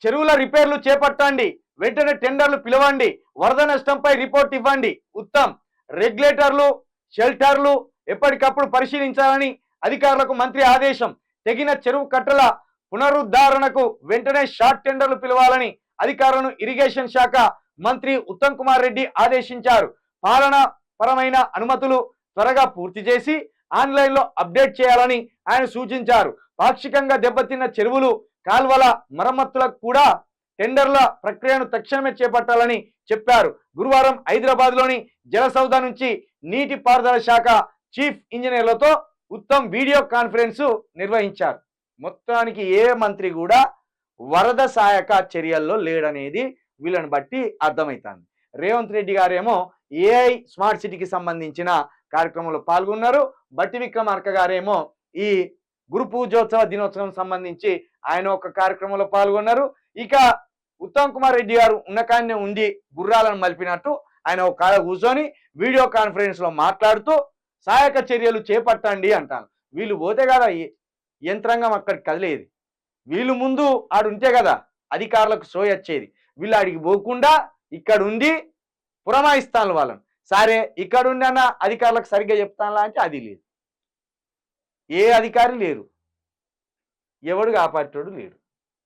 చెరువుల రిపేర్లు చేపట్టండి, వెంటనే టెండర్లు పిలవండి, వరద నష్టంపై రిపోర్ట్ ఇవ్వండి. ఉత్తమ్ రెగ్యులేటర్లు, షెల్టర్లు ఎప్పటికప్పుడు పరిశీలించాలని అధికారులకు మంత్రి ఆదేశం. తెగిన చెరువు కట్టల పునరుద్ధరణకు వెంటనే షార్ట్ టెండర్లు పిలవాలని అధికారులను ఇరిగేషన్ శాఖ మంత్రి ఉత్తమ్ కుమార్ రెడ్డి ఆదేశించారు. పాలనా పరమైన అనుమతులు త్వరగా పూర్తి చేసి ఆన్లైన్లో అప్డేట్ చేయాలని ఆయన సూచించారు. పాక్షికంగా దెబ్బతిన్న చెరువులు, కాల్వల మరమ్మతులకు కూడా టెండర్ల ప్రక్రియను తక్షణమే చేపట్టాలని చెప్పారు. గురువారం హైదరాబాద్లోని జలసౌధ నుంచి నీటిపారుదల శాఖ చీఫ్ ఇంజనీర్లతో ఉత్తమ్ వీడియో కాన్ఫరెన్స్ నిర్వహించారు. మొత్తానికి ఏ మంత్రి కూడా వరద సహాయక చర్యల్లో లేడనేది వీళ్ళని బట్టి అర్థమవుతుంది. రేవంత్ రెడ్డి గారేమో ఏఐ స్మార్ట్ సిటీకి సంబంధించిన కార్యక్రమంలో పాల్గొన్నారు. బట్టి విక్రమార్క గారేమో ఈ గురు పూజోత్సవ దినోత్సవం సంబంధించి ఆయన ఒక కార్యక్రమంలో పాల్గొన్నారు. ఇక ఉత్తమ్ కుమార్ రెడ్డి గారు ఉన్నకాన్నే ఉండి గుర్రాలను మలిపినట్టు ఆయన ఒక కాడ కూర్చొని వీడియో కాన్ఫరెన్స్ లో మాట్లాడుతూ సహాయక చర్యలు చేపట్టండి అంటాను. వీళ్ళు పోతే కదా యంత్రాంగం అక్కడికి కదిలేది, వీళ్ళు ముందు ఆడుంటే కదా అధికారులకు షో వచ్చేది. వీళ్ళు ఆడికి పోకుండా ఇక్కడ ఉండి పురమాయిస్తాను వాళ్ళని. సరే ఇక్కడ ఉండి అన్న అధికారులకు సరిగ్గా చెప్తానులా అంటే అది లేదు, ఏ అధికారి లేరు, ఎవడు కాపాడేటోడు లేడు.